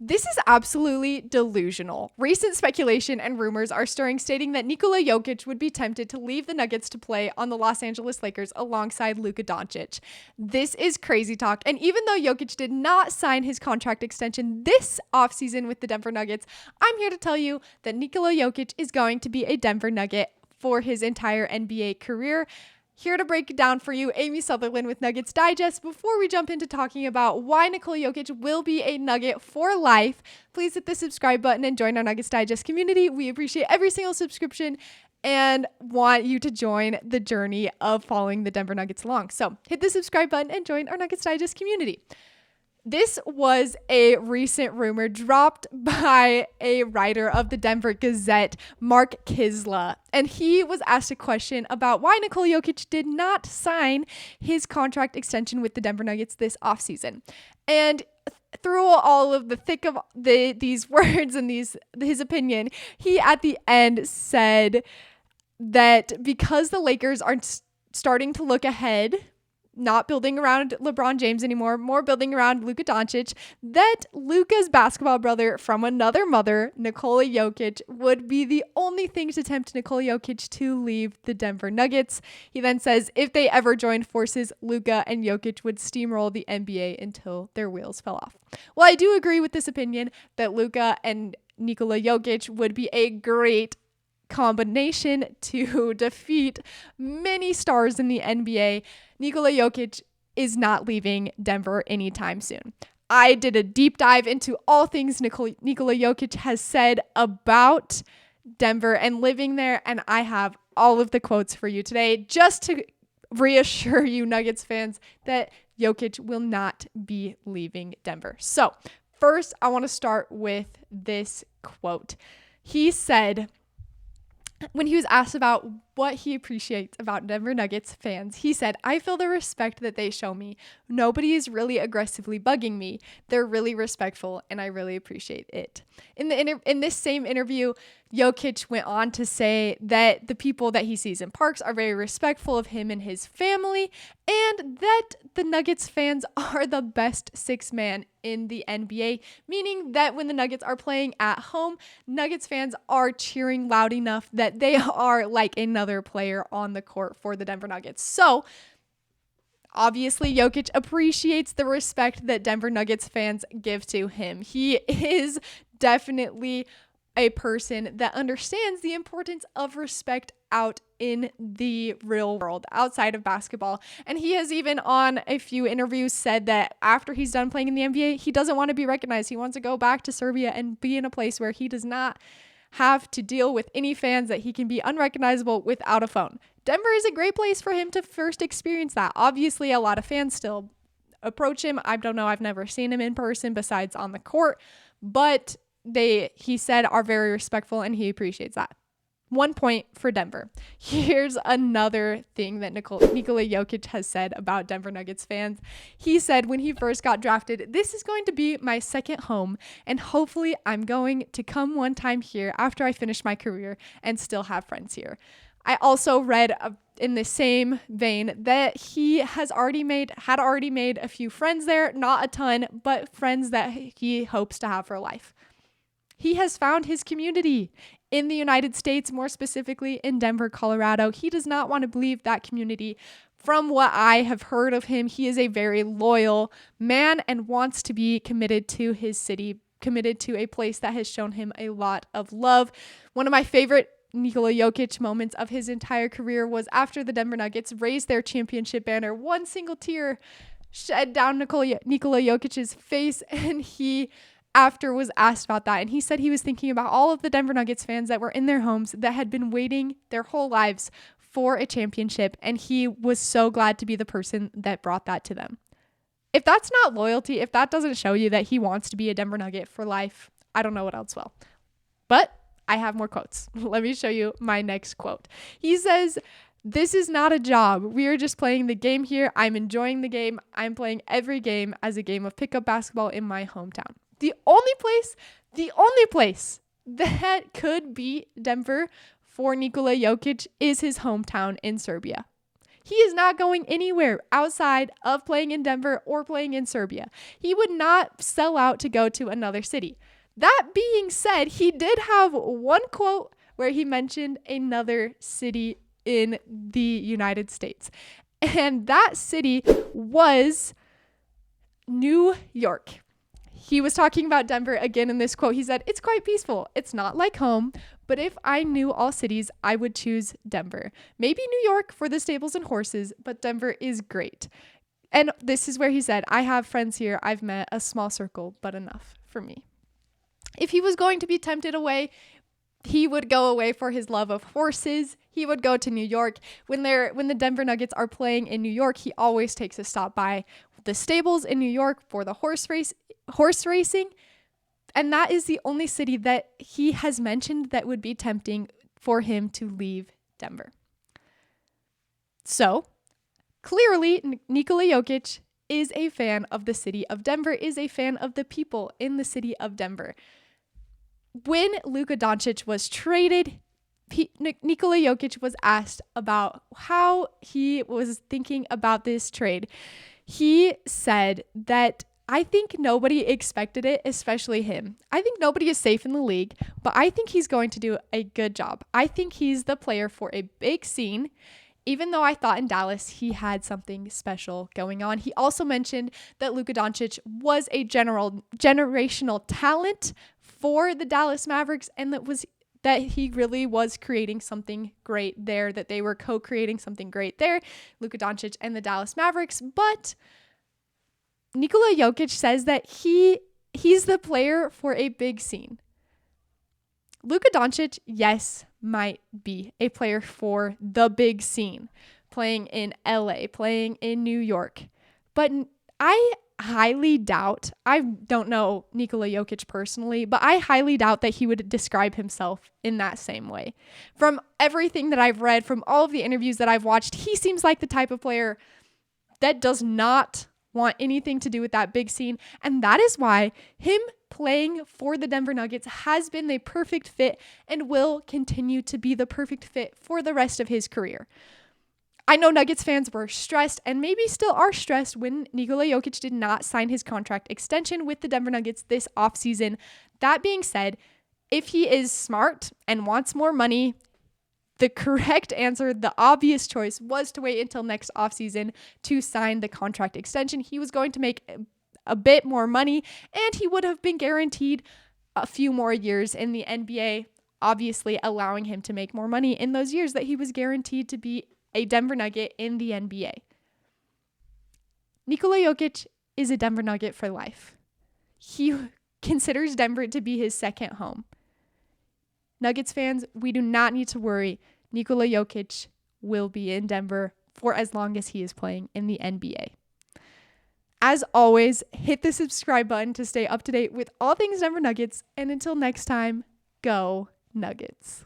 This is absolutely delusional. Recent speculation and rumors are stirring, stating that Nikola Jokić would be tempted to leave the Nuggets to play on the Los Angeles Lakers alongside Luka Doncic. This is crazy talk. And even though Jokic did not sign his contract extension this offseason with the Denver Nuggets, I'm here to tell you that Nikola Jokić is going to be a Denver Nugget for his entire NBA career. Here to break it down for you, Amy Sutherland with Nuggets Digest. Before we jump into talking about why Nikola Jokić will be a Nugget for life, please hit the subscribe button and join our Nuggets Digest community. We appreciate every single subscription and want you to join the journey of following the Denver Nuggets along. So hit the subscribe button and join our Nuggets Digest community. This was a recent rumor dropped by a writer of the Denver Gazette, Mark Kisla, and he was asked a question about why Nikola Jokić did not sign his contract extension with the Denver Nuggets this offseason. And through all of the thick of these words and his opinion, he at the end said that because the Lakers are starting to look ahead, not building around LeBron James anymore, more building around Luka Doncic, that Luka's basketball brother from another mother, Nikola Jokić, would be the only thing to tempt Nikola Jokić to leave the Denver Nuggets. He then says if they ever joined forces, Luka and Jokić would steamroll the NBA until their wheels fell off. Well, I do agree with this opinion that Luka and Nikola Jokić would be a great combination to defeat many stars in the NBA. Nikola Jokić is not leaving Denver anytime soon. I did a deep dive into all things Nikola Jokić has said about Denver and living there, and I have all of the quotes for you today just to reassure you Nuggets fans that Jokić will not be leaving Denver. So first, I want to start with this quote. He said, when he was asked about what he appreciates about Denver Nuggets fans, he said, "I feel the respect that they show me. Nobody is really aggressively bugging me. They're really respectful, and I really appreciate it." In this same interview, Jokić went on to say that the people that he sees in parks are very respectful of him and his family, and that the Nuggets fans are the best six man in the NBA, meaning that when the Nuggets are playing at home, Nuggets fans are cheering loud enough that they are like another player on the court for the Denver Nuggets. So obviously, Jokić appreciates the respect that Denver Nuggets fans give to him. He is definitely a person that understands the importance of respect out in the real world outside of basketball. And he has even on a few interviews said that after he's done playing in the NBA, he doesn't want to be recognized. He wants to go back to Serbia and be in a place where he does not have to deal with any fans, that he can be unrecognizable without a phone. Denver is a great place for him to first experience that. Obviously, a lot of fans still approach him. I don't know. I've never seen him in person besides on the court, but he said, are very respectful, and he appreciates that. 1 point for Denver. Here's another thing that Nikola Jokić has said about Denver Nuggets fans. He said when he first got drafted, "This is going to be my second home, and hopefully I'm going to come one time here after I finish my career and still have friends here." I also read in the same vein that he had already made a few friends there, not a ton, but friends that he hopes to have for life. He has found his community in the United States, more specifically in Denver, Colorado. He does not want to leave that community. From what I have heard of him, he is a very loyal man and wants to be committed to his city, committed to a place that has shown him a lot of love. One of my favorite Nikola Jokić moments of his entire career was after the Denver Nuggets raised their championship banner. One single tear shed down Nikola Jokic's face, and he after was asked about that, and he said he was thinking about all of the Denver Nuggets fans that were in their homes that had been waiting their whole lives for a championship, and he was so glad to be the person that brought that to them. If that's not loyalty, if that doesn't show you that he wants to be a Denver Nugget for life, I don't know what else will. But I have more quotes. Let me show you my next quote. He says, "This is not a job. We are just playing the game here. I'm enjoying the game. I'm playing every game as a game of pickup basketball in my hometown." The only place that could be Denver for Nikola Jokić is his hometown in Serbia. He is not going anywhere outside of playing in Denver or playing in Serbia. He would not sell out to go to another city. That being said, he did have one quote where he mentioned another city in the United States. And that city was New York. He was talking about Denver again in this quote. He said, "It's quite peaceful. It's not like home, but if I knew all cities, I would choose Denver. Maybe New York for the stables and horses, but Denver is great." And this is where he said, "I have friends here. I've met a small circle, but enough for me." If he was going to be tempted away, he would go away for his love of horses. He would go to New York. When the Denver Nuggets are playing in New York, he always takes a stop by the stables in New York for the horse racing. And that is the only city that he has mentioned that would be tempting for him to leave Denver. So clearly, Nikola Jokic is a fan of the city of Denver, is a fan of the people in the city of Denver. When Luka Doncic was traded, Nikola Jokic was asked about how he was thinking about this trade. He said that, "I think nobody expected it, especially him. I think nobody is safe in the league, but I think he's going to do a good job. I think he's the player for a big scene. Even though I thought in Dallas he had something special going on." He also mentioned that Luka Doncic was a generational talent for the Dallas Mavericks, and that he really was creating something great there, that they were co-creating something great there, Luka Doncic and the Dallas Mavericks. But Nikola Jokic says that he's the player for a big scene. Luka Doncic, yes, might be a player for the big scene, playing in LA, playing in New York. But I highly doubt, I don't know Nikola Jokic personally, but I highly doubt that he would describe himself in that same way. From everything that I've read, from all of the interviews that I've watched, he seems like the type of player that does not want anything to do with that big scene. And that is why him playing for the Denver Nuggets has been the perfect fit and will continue to be the perfect fit for the rest of his career. I know Nuggets fans were stressed and maybe still are stressed when Nikola Jokic did not sign his contract extension with the Denver Nuggets this offseason. That being said, if he is smart and wants more money, the correct answer, the obvious choice, was to wait until next offseason to sign the contract extension. He was going to make a bit more money, and he would have been guaranteed a few more years in the NBA, obviously allowing him to make more money in those years that he was guaranteed to be a Denver Nugget in the NBA. Nikola Jokic is a Denver Nugget for life. He considers Denver to be his second home. Nuggets fans, we do not need to worry. Nikola Jokic will be in Denver for as long as he is playing in the NBA. As always, hit the subscribe button to stay up to date with all things Denver Nuggets. And until next time, go Nuggets.